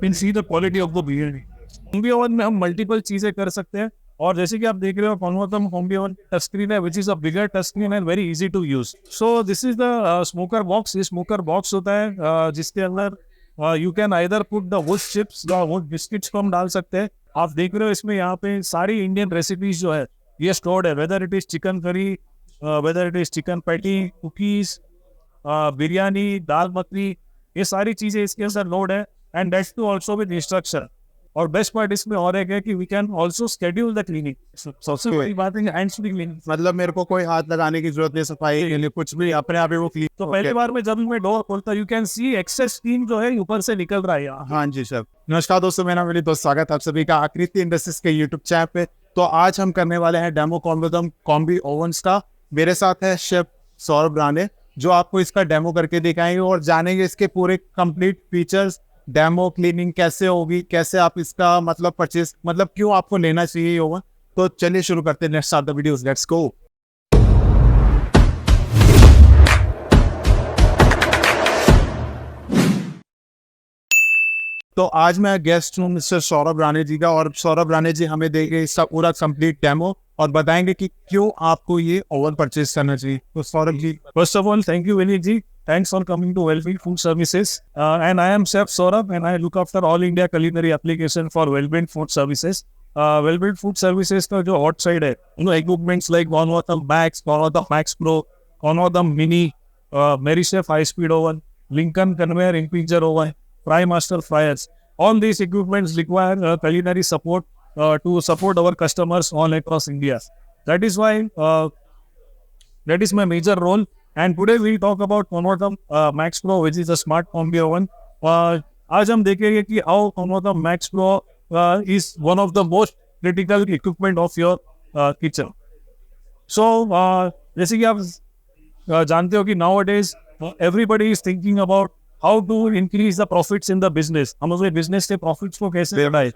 Can see the quality of the biryani. Combi oven में हम multiple चीजें कर सकते हैं, और जैसे कि आप देख रहे हो Convotherm combi oven touch screen है, which is a bigger touch screen and very easy to use. So this is the smoker box. ये स्मोकर बॉक्स होता है जिसके अंदर you can either put the wood chips, wood biscuits को हम डाल सकते हैं। आप देख रहे हो इसमें यहाँ पे सारी इंडियन रेसिपीज जो है ये स्टोर्ड है, whether it is chicken curry, whether it is chicken patty, cookies, biryani, dal makhani, ये सारी चीजें इसके अंदर लोड है, and that's too also with instruction. और बेस्ट पार्ट इसमें और एक है कि we can also schedule the cleaning. सबसे बड़ी बात है हैंड्स फ्री क्लीनिंग, मतलब मेरे को कोई हाथ लगाने की जरूरत नहीं, सफाई के लिए कुछ भी अपने आप ही वो क्लीन। तो पहली बार में जब मैं डोर खोलता you can see excess steam जो है ऊपर से निकल रहा है यहाँ। हाँ जी सर। नमस्कार दोस्तों, मेरा मेरी दोस्त स्वागत है आप सभी का आकृति इंडस्ट्रीज के यूट्यूब चैनल पे। तो आज हम करने वाले हैं डेमो कॉन्वर्टम कॉम्बी ओवन्स का। मेरे साथ है शेफ सौरभ राणे, जो आपको इसका डेमो करके दिखाएंगे और जानेंगे इसके पूरे कंप्लीट फीचर्स, डेमो क्लीनिंग कैसे होगी, कैसे आप इसका मतलब परचेज, मतलब क्यों आपको लेना चाहिए ये ओवन। तो चलिए शुरू करते हैं। Let's start the videos, let's go. तो आज मैं गेस्ट हूँ मिस्टर सौरभ राणे जी का, और सौरभ राणे जी हमें देंगे इसका पूरा कंप्लीट डेमो और बताएंगे कि क्यों आपको ये ओवन परचेज करना चाहिए। तो Saurabh ji, first of all thank you Vineet ji, thanks for coming to Wellbeing Food Services, and I am Chef Saurabh and I look after all India culinary application for Wellbeing Food Services. Wellbeing Food Services का जो hot side है, equipments like Convertम Max, Convertम Max Pro, Convertम Mini, Merrychef High Speed Oven, Lincoln Conveyor Impeller Oven, Frymaster Fryers, all these equipments require culinary support to support our customers all across India. That is why that is my major role. And today we talk about Convertम Max Pro, which is a smart combi oven. आज हम देखेंगे कि how Convertम Max Pro is one of the most critical equipment of your kitchen. So जैसे कि आप जानते हो कि nowadays everybody is thinking about how to increase the profits in the business. हम अपने business के profits को कैसे बढ़ाएं,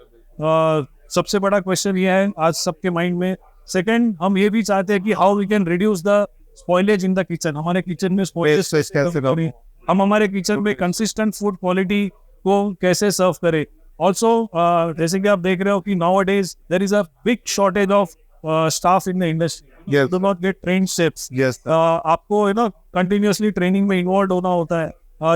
सबसे बड़ा क्वेश्चन ये है आज सबके माइंड में। सेकंड, हम ये भी चाहते हैं कि how we can reduce the spoilage in the kitchen. हमारे किचन में स्पॉइलेज कैसे करें, हम हमारे किचन में कंसिस्टेंट फूड क्वालिटी को कैसे सर्व करें। ऑल्सो जैसे कि आप देख रहे हो कि nowadays there is a big shortage of staff in the industry, do not get trained chefs. आपको कंटिन्यूअसली ट्रेनिंग में इन्वॉल्व होना होता है।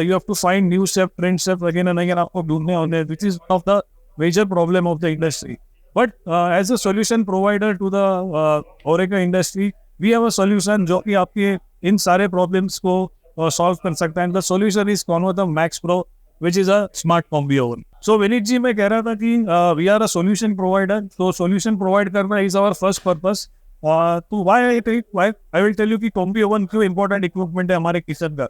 You have to find new chef, trained chef again and again आपको ढूंढने होते हैं, which is of the major problem of the industry. But as a solution provider to the HoReCa industry, we have a solution जो कि आपके इन सारे problems को solve कर सकता है। द सॉल्यूशन इज Convertम Max Pro, which is a smart combi oven. So Vineet ji, मैं कह रहा था कि we are a solution provider, तो सॉल्यूशन प्रोवाइड करना इज आवर फर्स्ट पर्पस। तो why I will tell you कि कॉम्बी ओवन क्यों इंपॉर्टेंट इक्विपमेंट है हमारे किचन का।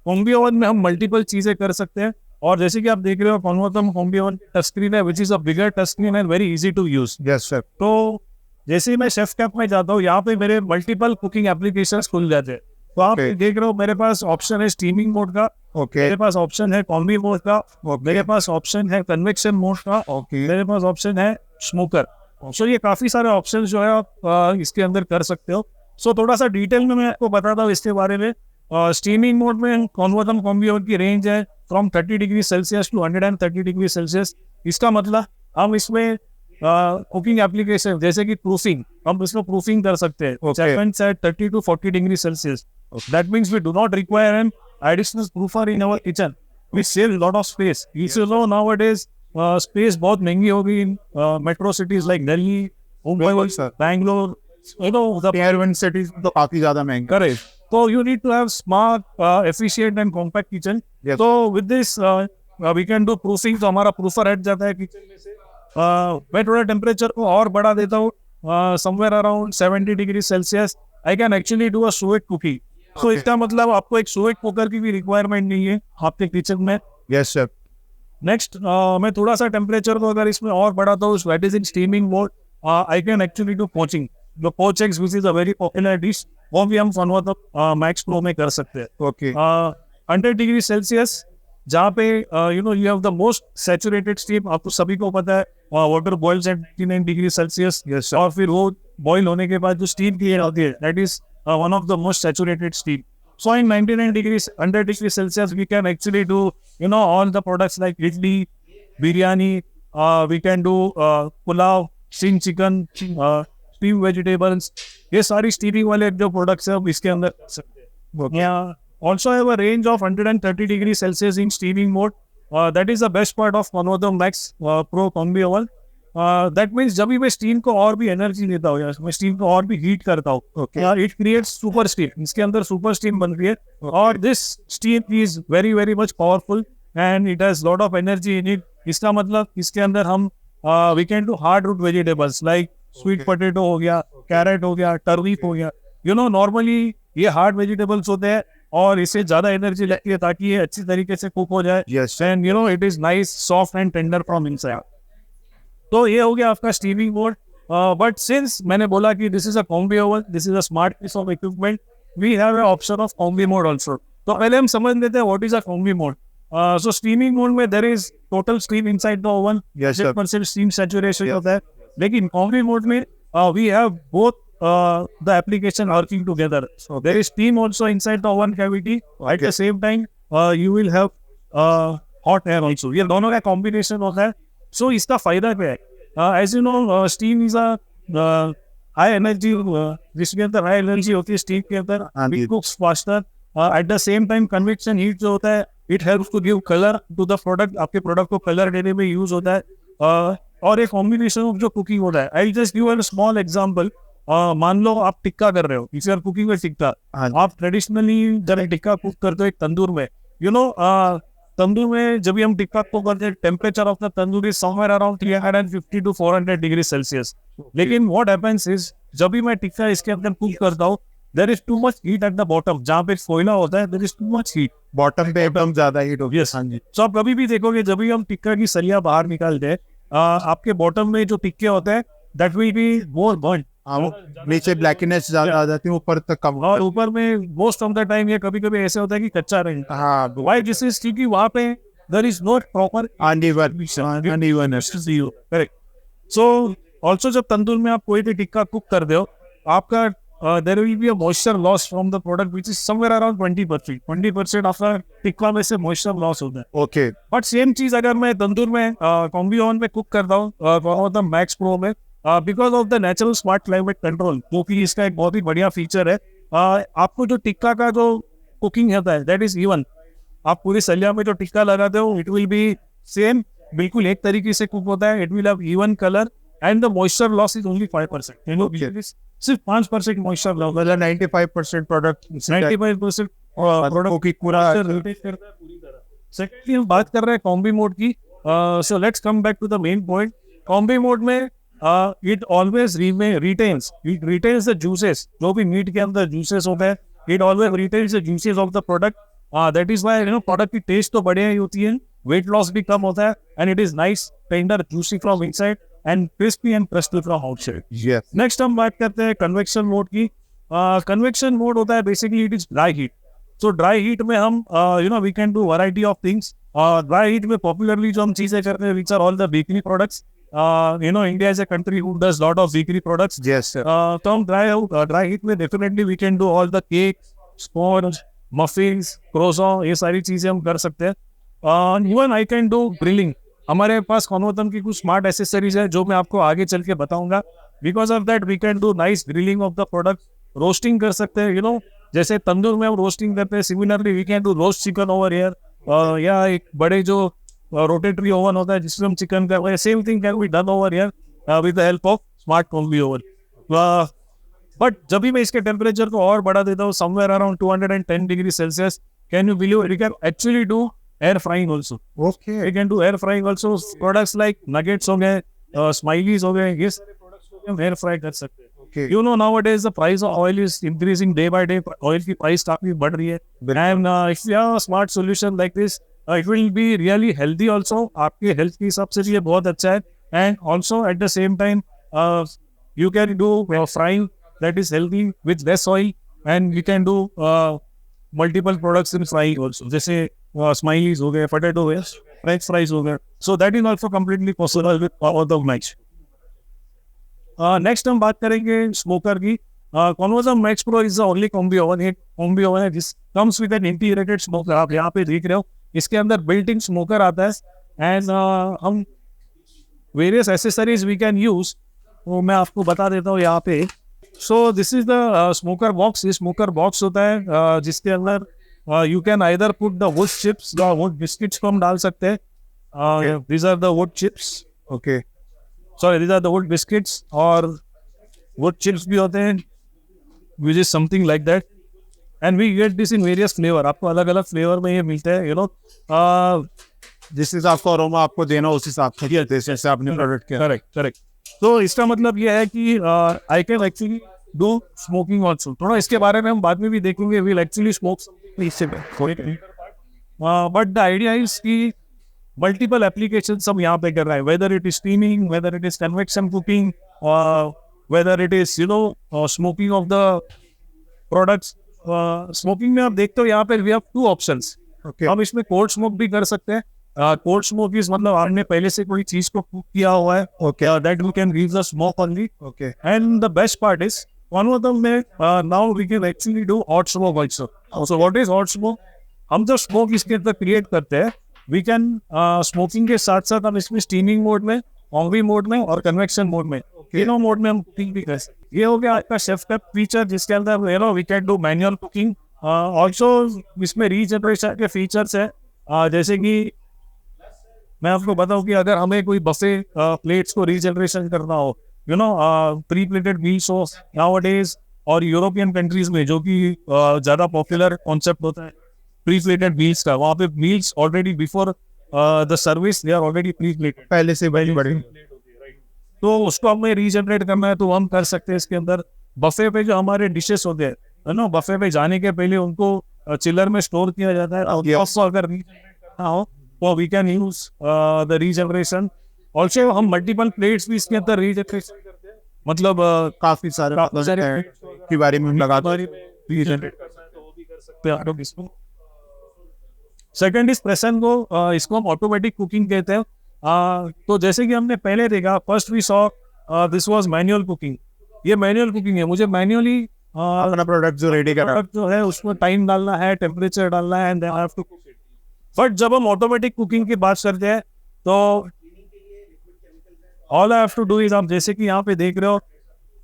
कॉम्बी ओवन में हम मल्टीपल चीजें कर सकते हैं, और जैसे कि आप देख रहे हो Convertम कॉम्बी ओवन टच स्क्रीन है, which is a bigger touch screen and very easy to use. Yes sir. तो जैसे ही मैं शेफ कैप में जाता हूँ, यहाँ पे मेरे मल्टीपल कुकिंग एप्लीकेशंस खुल जाते हैं। तो आप देख रहे हो मेरे पास ऑप्शन है स्टीमिंग मोड का, मेरे पास ऑप्शन है कॉम्बी मोड का, मेरे पास ऑप्शन है कन्वेक्शन मोड का, मेरे पास ऑप्शन है स्मोकर। सो ये काफी सारे ऑप्शन जो है आप इसके अंदर कर सकते हो। सो थोड़ा सा डिटेल में मैं आपको बताता हूँ इसके बारे में। स्टीमिंग मोड में Convertम कॉम्बी ओवन की रेंज है from 30 degree Celsius to 130 degree Celsius. इसका मतलब हम इसमें कुकिंग एप्लीकेशन जैसे कि प्रूफिंग, हम इसमें प्रूफिंग कर सकते हैं 30 to 40 degree Celsius. That means we do not require an additional proofer in our kitchen, we save lot of space. You know nowadays space बहुत महंगी हो गई in metro cities like Delhi, Mumbai, Bangalore, the tier 1 cities तो काफी ज्यादा महंगी। Correct. तो you need to have smart, efficient and compact kitchen. तो with this we can do proofing. तो हमारा प्रूफर हट जाता है किचन में से। मैं थोड़ा टेम्परेचर को और बढ़ा देता हूँ, somewhere around 70 degree Celsius. I can actually do a slow cooking. तो इसका मतलब आपको एक स्लोइक कुकर की भी रिक्वायरमेंट नहीं है आपके किचन में। Yes sir. नेक्स्ट, मैं थोड़ा सा टेम्परेचर को अगर इसमें और बढ़ाता हूँ, that is in steaming mode, I can actually do poaching. जो पोच eggs which is a very popular dish, वो भी हम Convertम Max Pro में कर सकते हैं। ओके। 100 डिग्री सेल्सियस, जहाँ पे you have the most saturated steam. आपको सभी को पता है water boils at 99 degree Celsius, और फिर वो बॉईल होने के बाद जो स्टीम क्लियर होती है, that is one of the most saturated steam. So in 99 degrees, 100 degrees Celsius, we can actually do, all the products like idli, biryani, we can do pulao, steamed chicken, steamed vegetables. ये सारी steaming वाले जो products हैं हम इसके अंदर कर सकते हैं. Yeah. Also have a range of 130 degrees Celsius in steaming mode. That is the best part of Convodum Max Pro Combi Oven. That means जब भी मैं स्टीम को और भी एनर्जी देता हूँ, मैं स्टीम को और भी हीट करता हूँ, इट क्रिएट्स सुपर स्टीम. इसके अंदर सुपर स्टीम बन रही है और this steam is very very much powerful and it has lot of energy in it. इसका मतलब इसके अंदर हम we can do hard root vegetables like sweet potato हो गया, कैरेट हो गया, टर्निप हो गया. नॉर्मली ये हार्ड वेजिटेबल्स होते हैं और इससे ज्यादा एनर्जी लगती है ताकि ये अच्छी तरीके से कुक हो जाए. And it is nice, soft and tender from inside. तो ये हो गया आपका स्टीमिंग मोड. बट सिंस मैंने बोला कि this is a combi oven, this is a smart piece of equipment, we have a option of combi mode also. तो पहले हम समझ लेते हैं what is a combi mode. So steaming mode में there is total steam inside the oven, 100% steam saturation होता है. लेकिन कॉम्बी मोड में we have both the application working together. So there is steam also inside the oven cavity. At the same time, you will have hot air also. ये दोनों का combination होता है. So इसका फायदा क्या है? As you know, steam is a high energy. जिसके अंदर high energy होती है steam के अंदर, it cooks faster. At the same time, convection heat जो होता है, it helps to give color to the product. आपके product को color देने में use होता है. और एक combination of जो cooking होता है. I'll just give a small example. मान लो आप टिक्का कर रहे हो, if you are cooking with tikka, आप ट्रेडिशनली जब टिक्का कुक करते हो एक तंदूर में, तंदूर में जब भी हम टिक्का कुक करते हैं, temperature of the tandoor is somewhere around 350 to 400 degree Celsius. लेकिन व्हाट हैपेंस इज जब भी मैं टिक्का इसके अंदर कुक करता हूँ, there is too much heat at the bottom. जहाँ पे कोयला होता है, there is too much heat, bottom पे एकदम ज्यादा हीट होगी. यस, हाँ जी. तो आप कभी भी देखोगे जब भी हम टिक्का की सरिया बाहर निकालते हैं, आपके बॉटम में जो टिक्के होते हैं, that will be more burn. नीचे ब्लैकनेस ज्यादा आ जाती है, ऊपर तक कम. और ऊपर में मोस्ट ऑफ द टाइम ये कभी कभी ऐसे होता है कि कच्चा रहेगा. हाँ, वाई दिस इज क्योंकि वहाँ पे there is not proper unevenness. Correct. So also जब तंदूर में आप कोई भी टिक्का कुक कर दो, आपका there will be a moisture loss from the product which is somewhere around 20% आपका टिक्का में से मॉइस्चर लॉस होता है. ओके. बट सेम चीज अगर मैं तंदूर में कॉम्बी ओवन में कुक करता हूँ मैक्स प्रो में, because of the natural smart climate control, जो कि इसका एक बहुत ही बढ़िया फीचर है, आपको जो टिक्का का जो कुकिंग होता है दैट इज इवन. आप पूरी सलिया में जो टिक्का लगाते हो, इट विल बी सेम, बिल्कुल एक तरीके से कुक होता है. It will have even colour and the moisture loss is only 5%. सिर्फ 5% मॉइस्चर लॉस, 95% प्रोडक्ट 95% प्रोडक्ट की पूरा रोटेट करता है पूरी तरह. सेकेंडली हम बात कर रहे हैं कॉम्बी मोड की. So let's come back to the main point. Combi mode में it always retains the juices. जो भी मीट के अंदर juices होते हैं, it always retains the juices of the product. That is why product की test तो बढ़िया ही होती है, weight loss भी कम होता है, and it is nice, tender, juicy from inside and crispy and crusty from outside. Yes. Next हम बात करते हैं कन्वेक्शन मोड की. कन्वेक्शन मोड होता है basically it is dry heat. So dry heat में हम we can do variety of things. Dry heat में पॉपुलरली जो हम चीजें करते हैं, which are all the bakery products. India is a country who does lot of bakery products. Yes, sir. तो हम dry heat में definitely we can do all the cakes, scones, muffins, croissant, ये सारी चीजें हम कर सकते हैं. Even I can do grilling. हमारे पास कॉन्वोतम की कुछ स्मार्ट एसेसरीज है जो मैं आपको आगे चल के बताऊंगा. Because of that we can do nice grilling of the product. Roasting कर सकते हैं, जैसे तंदूर में हम रोस्टिंग करते हैं, similarly we can do roast chicken over here. या एक बड़े जो रोटेटरी ओवन होता है जिसमें हम चिकन कर रहे हैं, same thing can be done over here with the help of smart combi oven. But जब भी मैं इसके टेम्परेचर को और बढ़ा देता हूँ somewhere around 210 degree Celsius, can you believe we can actually do air frying also. Okay. We can do air frying also. Products like nuggets हो गए, स्माइलीज हो गए, ये सारे प्रोडक्ट्स को हम एयर फ्राई कर सकते हैं. Okay. Nowadays the price of oil is increasing day by day. Oil की price काफी बढ़ रही है. And if you have a smart solution like this, it will be really healthy also. आपके हेल्थ के हिसाब से भी ये बहुत अच्छा है. And also at the same time, you can do frying that is healthy with less oil, and you can do multiple products in frying also. जैसे smileys हो गए, potato हो गए, French fries हो गए. So that is also completely possible with all the match. Next हम बात करेंगे स्मोकर की. Conversum Max Pro is the only combi oven. एक combi oven है जिस comes with an integrated smoker. आप यहाँ पे देख रहे हो, इसके अंदर built-in smoker आता है and हम various accessories we can use. वो मैं आपको बता देता हूँ यहाँ पे. So this is the smoker box. ये smoker box होता है जिसके अंदर you can either put the wood chips, the wood biscuits को हम डाल सकते हैं. These are the wood chips. Okay. Sorry, these are the wood biscuits और wood chips भी होते हैं, which is something like that. And we get this in various flavor. आपको अलग अलग flavor में ये मिलते हैं, you know. जिस हिसाब का अरोमा आपको देना उस हिसाब से जैसे आपने प्रोडक्ट किया. करेक्ट. तो इसका मतलब ये है कि I can actually do smoking also. थोड़ा इसके बारे में हम बाद में भी देखेंगे. We'll actually smoke इससे but the idea is कि multiple applications हम यहाँ पे कर रहे हैं. Whether it is steaming, whether it is convection cooking, whether it is smoking of the products. Smoking में आप देखते हो यहाँ पे we have two options. Okay. हम इसमें कोल्ड स्मोक भी कर सकते हैं. कोल्ड स्मोक इज मतलब आपने पहले से कोई चीज को कुक किया हुआ है. Okay. That we can use the smoke only. Okay. And the best part is one of them में now we can actually do hot smoke also. So what is hot smoke? हम जो smoke इसके अंदर create करते हैं, we can smoking के साथ साथ हम इसमें स्टीमिंग मोड में, ऑनवी मोड में और कन्वेक्शन मोड में, तीनों मोड में हम कुकिंग भी कर सकते हैं. ये हो गया आपका शेफ का फीचर जिसके अंदर you know we can do manual cooking. Also इसमें रीजनरेशन के फीचर्स है. जैसे कि मैं आपको बताऊं कि अगर हमें कोई बफे प्लेट्स को रीजनरेशन करना हो, you know pre plated meals हो नाउअडेज, और यूरोपियन कंट्रीज में जो कि ज़्यादा पॉपुलर कॉन्सेप्ट होता है प्री प्लेटेड मील्स का, वहाँ पे meals already before the service they are already pre plated, पहले से बड़ी बड़ी. तो उसको हमें रीजनरेट करना है तो हम कर सकते हैं. इसके अंदर बफे पे जो हमारे डिशेस होते हैं, है ना, बफे पे जाने के पहले उनको चिलर में स्टोर किया जाता है. और अगर रीजनरेट करना हो तो we can use the regeneration. Also हम मल्टीपल प्लेट्स भी इसके अंदर रीजनरेशन करते हैं, मतलब काफी सारे की बारे में लगा रीजनरेट करना है तो वो भी कर सकते हैं आप लोग इसको. सेकंड इज प्रेशन को इसको हम ऑटोमेटिक कुकिंग कहते हैं. तो जैसे कि हमने पहले देखा, first we saw this was manual cooking. ये मैनुअल कुकिंग है. मुझे मैनुअली अपना प्रोडक्ट जो रेडी करा प्रोडक्ट जो है उसमें टाइम डालना है, टेम्परेचर डालना है, and then I have to cook it. But जब हम ऑटोमेटिक कुकिंग की बात करते हैं तो all I have to do is, आप जैसे कि यहाँ पे देख रहे हो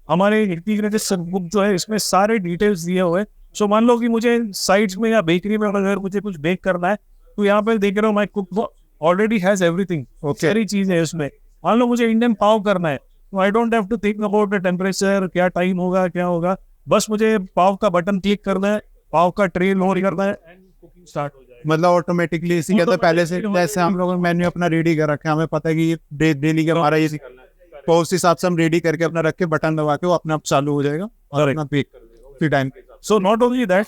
हमारे इंटीग्रेटेड बुक जो है इसमें सारे डिटेल्स दिए हुए हैं. सो मान लो कि मुझे साइड्स में या बेकरी में अगर मुझे कुछ बेक करना है तो यहाँ पे देख रहे हो माई कुक ऑलरेडी हैज एवरीथिंग. सारी चीजें उसमें. मान लो मुझे इंडियन पाव करना है तो I don't have to think about the temperature, क्या टाइम होगा, क्या होगा. बस मुझे पाव का बटन क्लिक करना है, पाव का ट्रे लोड करना है एंड कुकिंग स्टार्ट हो जाएगी. मतलब ऑटोमेटिकली इसी कहते हैं पहले से जैसे हम लोगों ने मेन्यू अपना रेडी कर रखा है, हमें पता है कि ये डेली का हमारा ये करना है, तो उस हिसाब से हम रेडी करके अपना रख के बटन दबा के वो अपने आप चालू हो जाएगा और अपना बेक कर देगा उसी time. So not only that,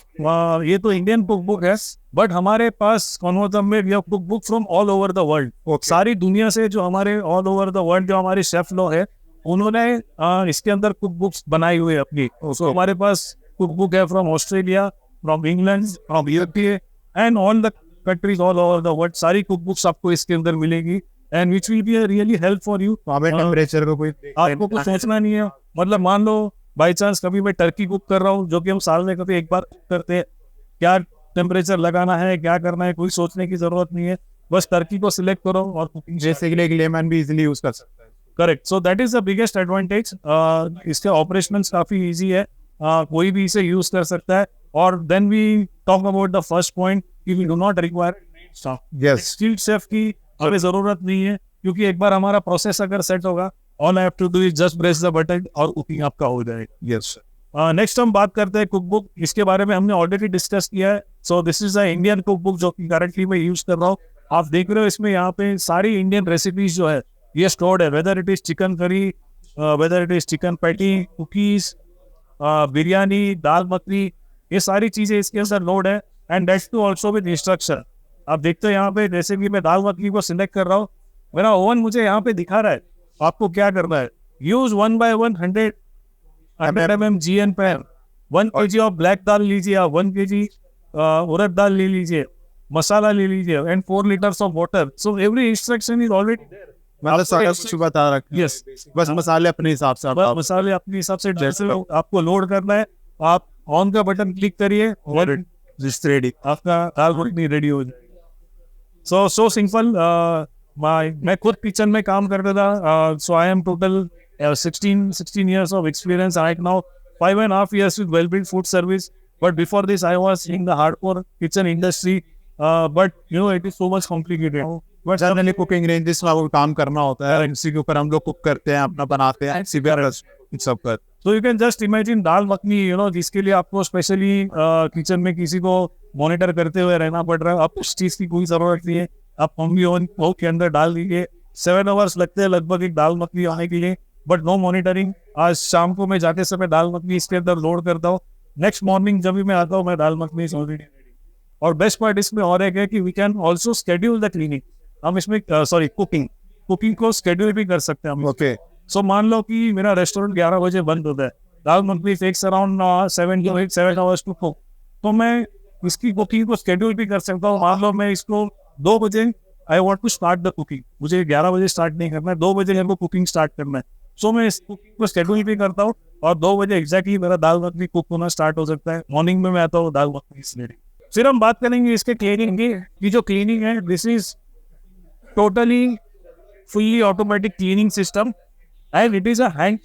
ये तो इंडियन कुक बुक है, बट हमारे पास कॉन्वर्टम में we have cook book from all over the world. सारी दुनिया से जो हमारे ऑल ओवर द वर्ल्ड जो हमारे शेफ लोग है उन्होंने इसके अंदर कुक बुक्स बनाई हुई है अपनी. सो हमारे पास कुक बुक है from Australia, from England, from UK and all the countries all over the world. सारी कुक बुक्स आपको इसके अंदर मिलेगी and which will be really help for you. Temperature को कोई आपको कुछ सोचना नहीं है. मतलब मान लो बाई चांस कभी मैं टर्की कुक कर रहा हूँ, जो कि हम साल में कभी एक बार कुक करते हैं, क्या टेम्परेचर लगाना है, क्या करना है, कोई सोचने की जरूरत नहीं है. बस टर्की को सिलेक्ट करो और कुकिंग जैसे कि लेमन भी इजीली यूज कर सकता है. Correct. So that is the biggest advantage. इसके ऑपरेशनल्स काफी इजी है, कोई भी इसे यूज कर सकता है. और then we talk about the first point कि we do not require staff. Skilled chef की हमें जरूरत नहीं है, क्योंकि एक बार हमारा प्रोसेस अगर सेट होगा, all I have to do is just press the button और कुकिंग आपका हो जाएगा. यस. नेक्स्ट हम बात करते हैं कुक बुक. इसके बारे में हमने ऑलरेडी डिस्कस किया है. सो this is the Indian cook book जो कि करंटली मैं यूज कर रहा हूँ. आप देख रहे हो इसमें यहाँ पे सारी इंडियन रेसिपीज जो है ये स्टोर्ड है, whether it is chicken curry, whether it is chicken patty, cookies, biryani, dal makhani, ये सारी चीजें इसके अंदर लोड है. And that's too also with instruction. आप देखते हो यहाँ पे जैसे कि मैं दाल मखनी को सिलेक्ट कर रहा हूँ, मेरा ओवन मुझे यहाँ पे दिखा रहा है आपको क्या करना है. Use 1/100 mm GN pan. 1 kg of black dal लीजिए, 1 kg उड़द दाल ले लीजिए, मसाला ले लीजिए and 4 liters of water. So every instruction is already there. मतलब सारा कुछ बता रखा है। Yes. बस मसाले अपने हिसाब से बस मसाले अपने हिसाब से जैसे आपको लोड करना है, आप ऑन का बटन क्लिक करिए और जस्ट रेडी। आपका दाल मखनी रेडी हो जाएगी। So simple. मैं खुद किचन में काम करता था। So I am total 16 years of experience right now, 5.5 years with Wellbuild Food Service. But before this, I was in the hardcore kitchen industry. But you know, it is so much complicated. But generally cooking ranges में वो काम करना होता है, इसी के ऊपर हम लोग कुक करते हैं, अपना बनाते हैं, सीवियर सब कर। so you can just imagine dal makhani, you know, जिसके लिए आपको स्पेशली किचन में किसी को मॉनिटर करते हुए रहना पड़ रहा है। आप उस चीज़ की कोई ज़रूरत नहीं है। आप कॉम्बी ओवन के अंदर डाल दीजिए, 7 hours लगते हैं लगभग एक दाल मखनी आने के लिए, बट नो मॉनिटरिंग। आज शाम को मैं जाते समय दाल मखनी इसके अंदर लोड करता हूँ, नेक्स्ट मॉर्निंग जब भी मैं आता हूँ मैं दाल मखनी ऑलरेडी रेडी। और बेस्ट पार्ट इसमें और एक है कि we can also schedule the cleaning. हम इसमें कुकिंग को स्केड्यूल भी कर सकते हैं हम। ओके। सो मान लो कि मेरा रेस्टोरेंट 11 बजे बंद होता है, dal makhani takes around 7 hours to cook, तो मैं इसकी कुकिंग को स्केड्यूल भी कर सकता हूँ। मान लो मैं इसको 2 बजे I want to start the cooking, मुझे 11 बजे स्टार्ट नहीं करना है, 2 बजे मेरे को कुकिंग स्टार्ट करना है। सो मैं इस कुकिंग को स्केड्यूल भी करता हूँ और 2 बजे एग्जैक्टली मेरा दाल मखनी कुक होना स्टार्ट हो सकता है। मॉर्निंग में मैं आता हूँ, दाल मखनी इज रेडी। फिर हम बात करेंगे इसके क्लीनिंग की जो क्लीनिंग है, this is totally fully automatic cleaning system and it is a hand.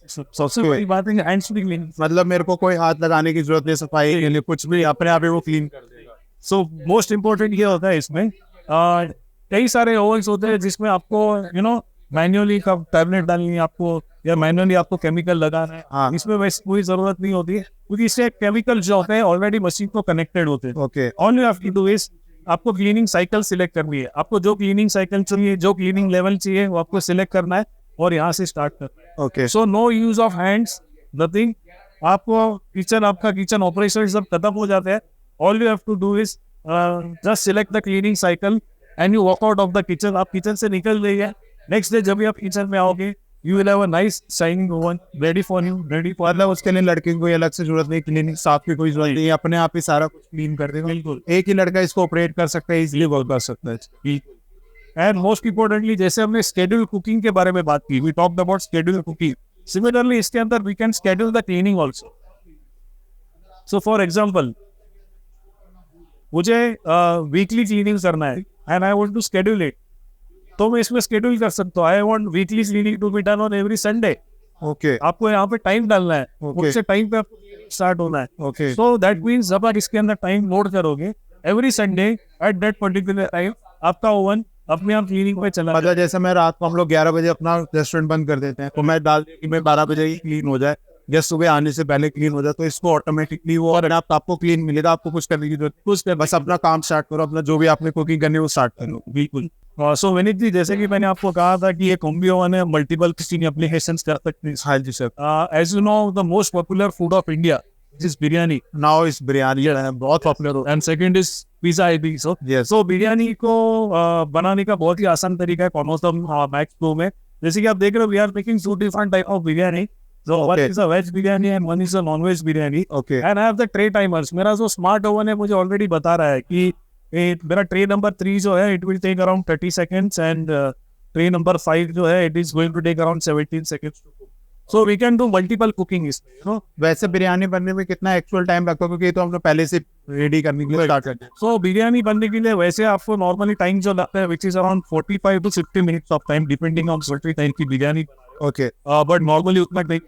सबसे बड़ी बात है हैंड्स फ्री क्लीनिंग, मतलब मेरे को कोई हाथ लगाने की जरूरत नहीं, सफाई के लिए कुछ भी अपने आप ही वो क्लीन कर देगा। सो मोस्ट इम्पोर्टेंट ये होता है इसमें, कई सारे ओवन्स होते हैं जिसमें आपको यू नो मैन्युअली का टैबलेट डालनी है आपको, या मैन्युअली आपको केमिकल लगाना है। हाँ। इसमें वैसे कोई जरूरत नहीं होती है, क्योंकि इससे केमिकल जो होते हैं ऑलरेडी मशीन को कनेक्टेड होते हैं। Okay. All you have to do is आपको क्लीनिंग साइकिल सिलेक्ट करनी है, आपको जो क्लीनिंग साइकिल चाहिए, जो क्लीनिंग लेवल चाहिए वो आपको सिलेक्ट करना है और यहाँ से स्टार्ट करना है। Okay. So no use of hands, nothing. आपको आपका किचन ऑपरेशन सब खत्म हो जाते हैं। All you have to do is just select the cleaning cycle and you walk out of the kitchen. आप किचन से निकल रही है, नेक्स्ट डे जब भी आप किचन में आओगे you will have a nice shining oven ready for you, ready for. मतलब उसके लिए लड़के को अलग से जरूरत नहीं, क्लीनिंग साफ की कोई जरूरत नहीं, अपने आप ही सारा कुछ क्लीन कर देगा। बिल्कुल। एक ही लड़का इसको ऑपरेट कर सकता है, इजीली वर्क कर सकता है। एंड मोस्ट इम्पोर्टेंटली, जैसे हमने स्केड्यूल कुकिंग के बारे में बात की, we talked about schedule cooking, similarly इसके अंदर we can schedule the cleaning also. So for example, मुझे वीकली क्लीनिंग करना है and I want to schedule it, तो मैं इसमें शेड्यूल कर सकता हूँ। I want weekly cleaning to be done on every Sunday. Okay. आपको यहाँ पे टाइम डालना है, Okay. उससे टाइम पे स्टार्ट होना है। ओके। सो दैट मीन्स जब आप इसके अंदर टाइम लोड करोगे every Sunday at that particular time, आपका ओवन अपने आप क्लीनिंग पे चला। मतलब जैसे मैं रात को हम लोग 11 बजे अपना रेस्टोरेंट बंद कर देते हैं, तो मैं डाल कि मैं 12 बजे ही क्लीन हो जाए या सुबह आने से पहले क्लीन हो जाए, तो इसको ऑटोमेटिकली वो और आपको क्लीन मिलेगा। आपको कुछ करने की जरूरत कुछ, बस अपना काम स्टार्ट करो, अपना जो भी आपने कुकिंग करनी है वो स्टार्ट करो। बिल्कुल। सो विनीत जी, जैसे कि मैंने आपको कहा था कि ये कॉम्बी ओवन है, मल्टीपल किचन एप्लीकेशंस कर सकते हैं। हाँ जी sir. As you know, the most popular food of India is biryani. Now इस बिरयानी है बहुत popular and second is pizza, I think so. Yes. So biryani को बनाने का बहुत ही आसान तरीका है कॉनोसम मैक्स प्रो में। जैसे कि आप देख रहे हो, we are making 2 different type of biryani. So one Okay. is a veg biryani and one is a non-veg biryani. Okay. And I have the tray timers. मेरा जो स्मार्ट ओवन है मुझे ऑलरेडी बता रहा है कि मेरा ट्रे नंबर 3 जो है, it will take around 30 seconds and tray number 5 जो है, it is going to take around 17 seconds to cook. So we can do multiple cooking इसमें, you know. वैसे बिरयानी बनने में कितना एक्चुअल टाइम लगता है, क्योंकि ये तो हमने पहले से रेडी करने के लिए स्टार्ट कर दिया। So बिरयानी बनने के लिए वैसे आपको नॉर्मली टाइम जो लगता है, which is around 45 to 50 minutes of time depending on certain time की बिरयानी। ओके। बट नॉर्मली उतना टाइम।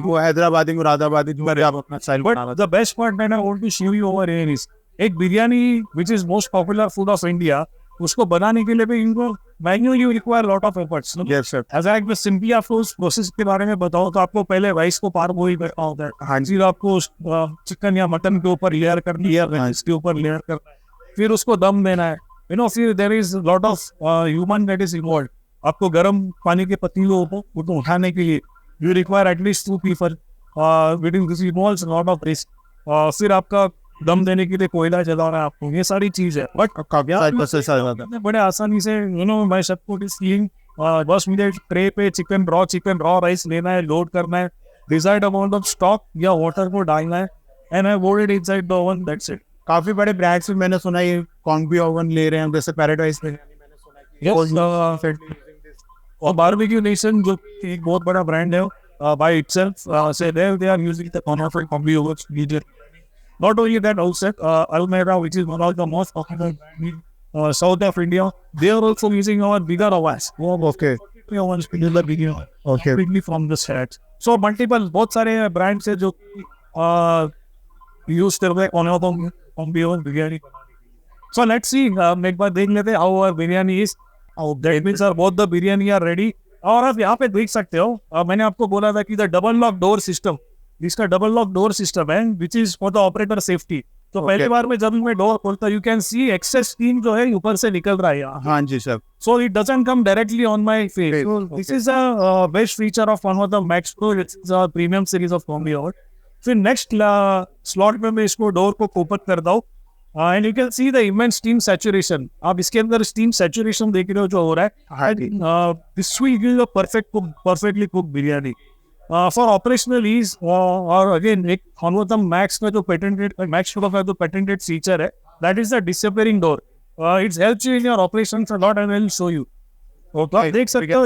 वो हैदराबादी मुरादाबादी जो आप अपना style But the best part that I want to show you over here is एक biryani which is most popular food of India, उसको बनाने के लिए भी इनको manually require lot of efforts. Yes sir. ऐसा एक सिंपली आपको उस प्रोसेस के बारे में बताओ तो आपको पहले राइस को पार बॉईल करना होता है। हाँ जी। फिर आपको चिकन या मटन के ऊपर लेयर करनी है, राइस के ऊपर लेयर करना है, फिर उसको दम देना है। यू नो, फिर there is lot of human that is involve. आपको गर्म पानी के पतीलों को उठाने के लिए you require at least 2 people, within this involves lot of risk. फिर आपका दम देने के लिए कोयला जलाना है आपको, ये सारी चीज है। बट बड़े आसानी से, you know, my chef cook is clean. बस मुझे ट्रे पे चिकन रॉ राइस लेना है, लोड करना है, डिजायर्ड अमाउंट ऑफ स्टॉक या वाटर को डालना है and I board it inside the oven, that's it. काफी बड़े ब्रांड्स में मैंने सुना ये कॉम्बी ओवन ले रहे हैं, जैसे पैराडाइज में मैंने सुना है और बारबेक्यू नेशन जो कि एक बहुत बड़ा ब्रांड है बाय इटसेल्फ से they are using the corner combi ovens medium. Not only that, also Almera, which is one of the most popular south of India, they are also using our bigger ovens. Okay. Ovens, bigger, bigger. Okay. Completely from the scratch. So multiple, बहुत सारे brands है जो use करते हैं combi oven biryani. So let's see, एक बार देख लेते हैं how our biryani is. That means both the biryani are ready. और आप यहाँ पे देख सकते हो, मैंने आपको बोला था कि the double lock door system, इसका डबल लॉक डोर सिस्टम है which is for the operator safety. तो पहली बार में जब मैं डोर खोलता you can see excess steam जो है ऊपर से निकल रहा है. हाँ जी sir. So it doesn't come directly on my face. This is a best feature of one of the max pro. It's a premium series of combi oven. फिर नेक्स्ट स्लॉट में मैं इसको डोर को ओपन करता हूँ and you can see the immense steam saturation. आप इसके अंदर स्टीम सैचुरेशन देख रहे हो जो हो रहा है. This will give a perfectly cook biryani. For operational ease और again एक Honvotam Max का जो patented Max Pro का जो patented feature है, that is the disappearing door. It helps you in your operations a lot and I will show you. Okay. आप देख सकते हो.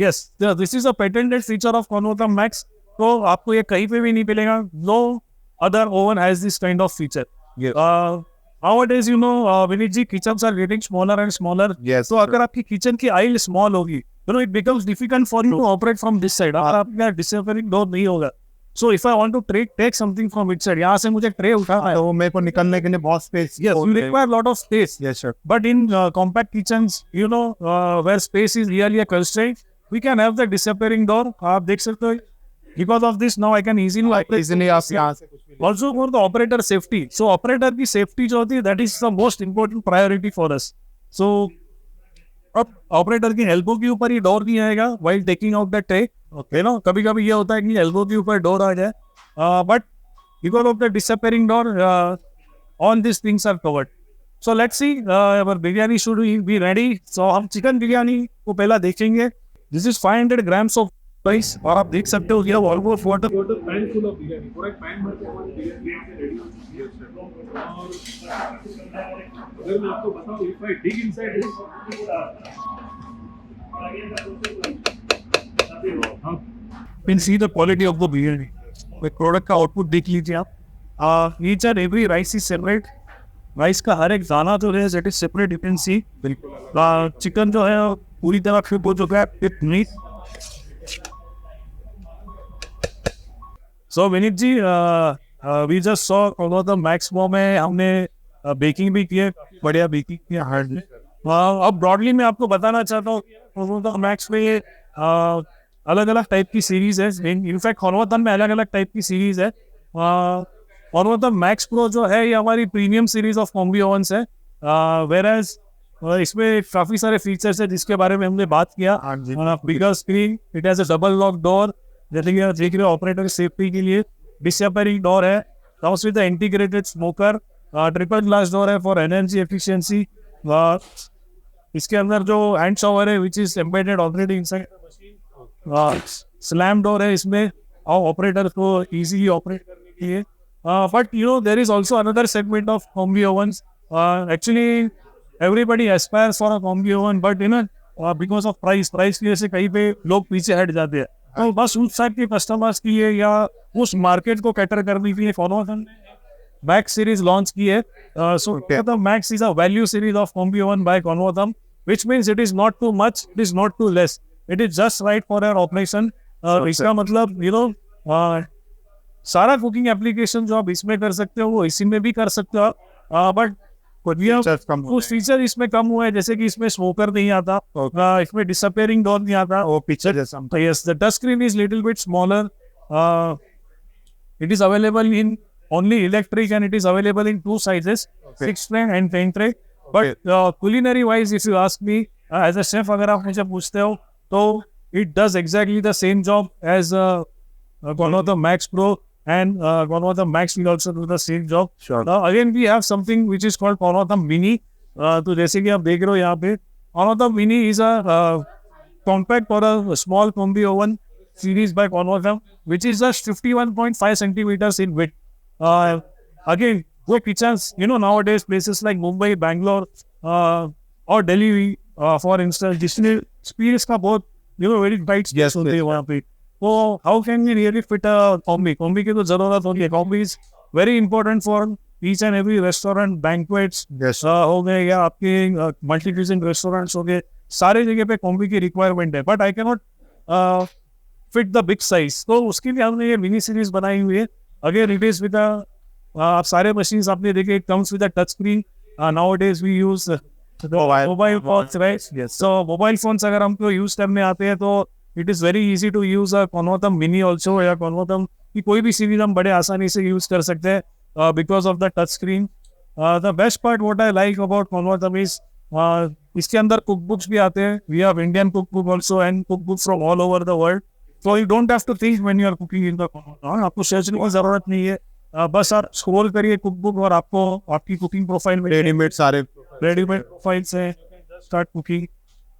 Yes, this is a patented feature of Honvotam Max. तो आपको ये कहीं पे भी नहीं मिलेगा. No other oven has this kind of feature. Yes. Nowadays, you know, Vinit ji, kitchens are getting smaller and smaller. Yes. तो अगर आपकी किचन की aisle small होगी, you know, it becomes difficult for you to operate from this side. आपका disappearing door नहीं होगा. So if I want to take something from its side, यहाँ से मुझे tray उठाना है. तो मेरे को निकलने के लिए बहुत space. Yes, you require a lot of space. Yes sir. But in compact kitchens, you know, where space is really a constraint, we can have the disappearing door. आप देख सकते हो. Because of this, now I can easily आप यहाँ से कुछ भी. Also for the operator safety. So operator की safety जो होती है, that is the most important priority for us. So अब ऑपरेटर की एल्बो के ऊपर ही डोर नहीं आएगा while taking out the tray. Okay, ना कभी कभी ये होता है कि एल्बो के ऊपर डोर आ जाए, but because of the disappearing door, all these things are covered. So let's see, our biryani should be ready. So हम चिकन बिरयानी को पहला देखेंगे. This is 500 grams of rice और आप देख सकते हो ये almost water pan full of biryani. पूरा pan भर के हमारी बिरयानी रेडी हो चुकी है. और अगर मैं आपको बताऊं, if I dig inside this, you can see the quality of the biryani. The product का output देख लीजिए आप. Each and every rice is separate. Rice का हर एक दाना जो है that is separate. You can see. Chicken जो है पूरी तरह फिट हो चुका है with meat. So Vineet ji, we just saw all the Max Pro में हमने बेकिंग भी की है, बढ़िया बेकिंग की है. अब ब्रॉडली मैं आपको बताना चाहता हूँ मैक्स में ये अलग अलग टाइप की सीरीज है. इनफैक्ट Honvotam में अलग अलग टाइप की सीरीज है. Honvotam मैक्स प्रो जो है ये हमारी premium series of combi ovens है. वेरएज इसमें काफी सारे फीचर्स है जिसके बारे में हमने बात किया. Bigger screen, it has a double lock door, जैसे कि आप देख रहे हो ऑपरेटर की सेफ्टी के लिए. डिसेपरिंग डोर है, comes with the integrated smoker. Triple glass door है फॉर एनर्जी एफिशिएंसी. इसके अंदर जो हैंड शॉवर है which is embedded already inside the machine. Slam door है इसमें और ऑपरेटर को इजीली ऑपरेट करने के लिए. But you know there is also another segment of combi ovens. Actually everybody aspires for a combi oven, but you know because of price की वजह से कहीं पे लोग पीछे हट जाते हैं. तो बस उस टाइप के कस्टमर्स के लिए या उस मार्केट को कैटर करने के लिए Honvotam Max सीरीज लॉन्च की है. So the Max is a value series of combi oven by Honvotam, which means it is not too much, it is not too less, it is just right for our operation. इसका मतलब you know सारा cooking application जो आप इसमें कर सकते हो वो इसी में भी कर सकते हो. बट कुछ फीचर इसमें कम हुआ है, जैसे कि इसमें स्मोकर नहीं आता, इसमें डिसअपियरिंग डोर नहीं आता. वो पिक्चर जैसा. Yes, the touch screen is little bit smaller. It is available in only electric and it is available in two sizes, 6 tray and 10 tray. But culinary wise, if you ask me, as a chef, अगर आप मुझे पूछते हो, तो it does exactly the same job as Honvotam Max Pro, and Honvotam Max will also do the same job. Sure. Now again we have something which is called Honvotam Mini. तो जैसे कि आप देख रहे हो यहाँ पे, Honvotam Mini is a compact or a small combi oven series by Honvotam, which is just 51.5 centimeters in width. Again, वो kitchens, you know, nowadays places like Mumbai, Bangalore, or Delhi, for instance, जिसमें space का बहुत very tight space होती है वहाँ पे। तो how can we really fit a combi? Combi की तो जरूरत होती है। Combi is very important for each and every restaurant, banquets हो गए या आपके मल्टी क्यूजिन रेस्टोरेंट्स हो गए, सारे जगह पे कॉम्बी की रिक्वायरमेंट है। But I can not fit the big size, तो उसके लिए हमने ये मिनी सीरीज बनाई हुई है। अगेन इट इज विद आप सारे मशीन्स आपने देखे, it comes with a touch screen. Nowadays we use mobile phones, right? So mobile phones अगर हमको यूज करने आते हैं तो it is very easy to use a Convotherm mini also, या कॉन्वर्टम की कोई भी सीरीज हम बड़े आसानी से यूज कर सकते हैं because of the touch screen. The best part what I like about Convotherm is इसके अंदर कुक बुक्स भी आते हैं। We have Indian cook book also and cook book from all over the world, so you don't have to think when you are cooking in the Convotherm. आपको सोचने की जरूरत नहीं है, बस आप स्क्रॉल करिए कुक बुक और आपको आपकी कुकिंग प्रोफाइल में रेडीमेड सारे रेडीमेड प्रोफाइल्स हैं। Start cooking,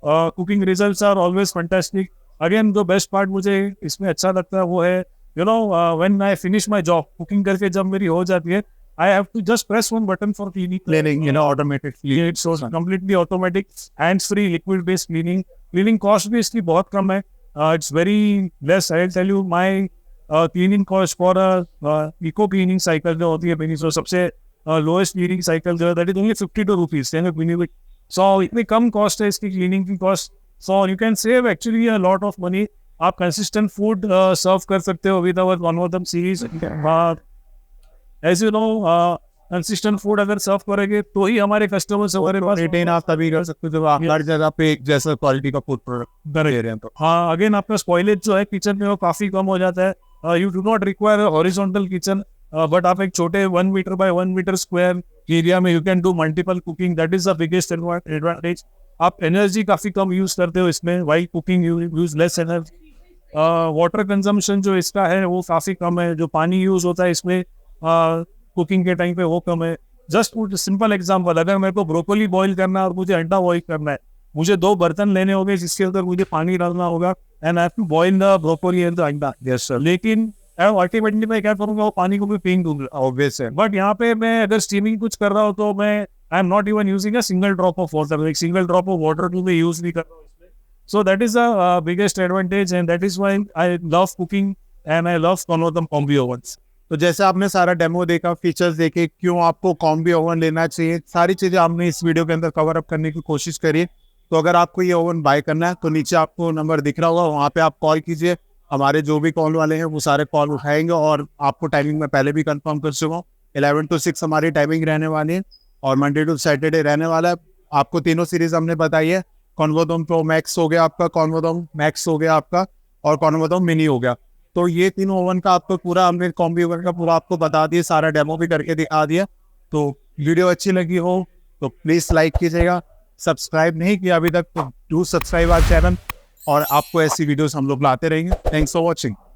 cooking results are always fantastic. Again जो बेस्ट पार्ट मुझे इसमें अच्छा लगता है वो है, you know, when I finish my job cooking करके जब मेरी हो जाती है, I have to just press one button for cleaning, you know, automated it's completely automatic, hands free, liquid based cleaning. Cleaning cost भी इसकी बहुत कम है, it's very less. I will tell you my cleaning cost for eco cleaning cycle जो होती है मेरी, जो सबसे लोएस्ट क्लीनिंग साइकिल जो है, that is only 52 rupees. So इतनी कम कॉस्ट है इसकी क्लीनिंग की cost, so you can save actually a lot of money. आप कंसिस्टेंट फूड सर्व कर सकते हो with our Convotherm series. As you know, consistent food अगर सर्व करेंगे तो ही हमारे कस्टमर्स हमारे पास रिटेन आप तभी कर सकते हो जब आप हर जगह पे एक जैसा क्वालिटी का फूड प्रोडक्ट दे रहे हैं। तो हाँ, अगेन आपका स्पॉइलेज जो है किचन में वो काफी कम हो जाता है। You do not require horizontal kitchen, but आप एक छोटे 1 metre by 1 metre square area में you can do multiple cooking, that is the biggest advantage. आप एनर्जी काफी कम यूज करते हो इसमें, while cooking you use less energy. Water consumption जो इसका है वो काफी कम है, जो पानी यूज होता है इसमें कुकिंग के टाइम पे वो कम है। जस्ट सिंपल एग्जांपल, अगर मेरे को ब्रोकोली बॉईल करना है और मुझे अंडा बॉईल करना है, मुझे 2 बर्तन लेने होंगे जिसके अंदर मुझे पानी डालना होगा, and I have to boil the broccoli and the अंडा। यस सर, लेकिन अल्टीमेटली मैं क्या करूंगा, वो पानी को भी फेंक दूंगा, ऑब्वियस है। बट यहाँ पे मैं अगर स्टीमिंग कुछ कर रहा हूँ तो मैं I am not even using a single drop of water, एक सिंगल ड्रॉप ऑफ वाटर को मैं यूज नहीं कर रहा हूँ इसमें। So that is the biggest advantage and that is why I love cooking and I love Convotherm combi ovens. तो जैसे आपने सारा डेमो देखा, फीचर्स देखे, क्यों आपको कॉम्बी ओवन लेना चाहिए, सारी चीजें आपने इस वीडियो के अंदर कवर अप करने की कोशिश करी। तो अगर आपको ये ओवन बाय करना है तो नीचे आपको नंबर दिख रहा होगा, वहाँ पे आप कॉल कीजिए। हमारे जो भी कॉल वाले हैं वो सारे कॉल उठाएंगे, और आपको टाइमिंग में पहले भी कंफर्म कर चुका हूँ, 11 to 6 हमारी टाइमिंग रहने वाली है, और मंडे टू सैटरडे रहने वाला है। आपको तीनों सीरीज हमने बताई है, कॉन्वर्टम प्रो मैक्स हो गया आपका, कॉन्वर्टम मैक्स हो गया आपका, और कॉन्वर्टम मिनी हो गया। तो ये तीनों ओवन का आपको पूरा हमने कॉम्बी ओवन का पूरा आपको बता दिया, सारा डेमो भी करके दिखा दिया। तो वीडियो अच्छी लगी हो तो प्लीज़ लाइक कीजिएगा, सब्सक्राइब नहीं किया अभी तक तो डू सब्सक्राइब आवर चैनल, और आपको ऐसी वीडियोस हम लोग लाते रहेंगे। Thanks for watching.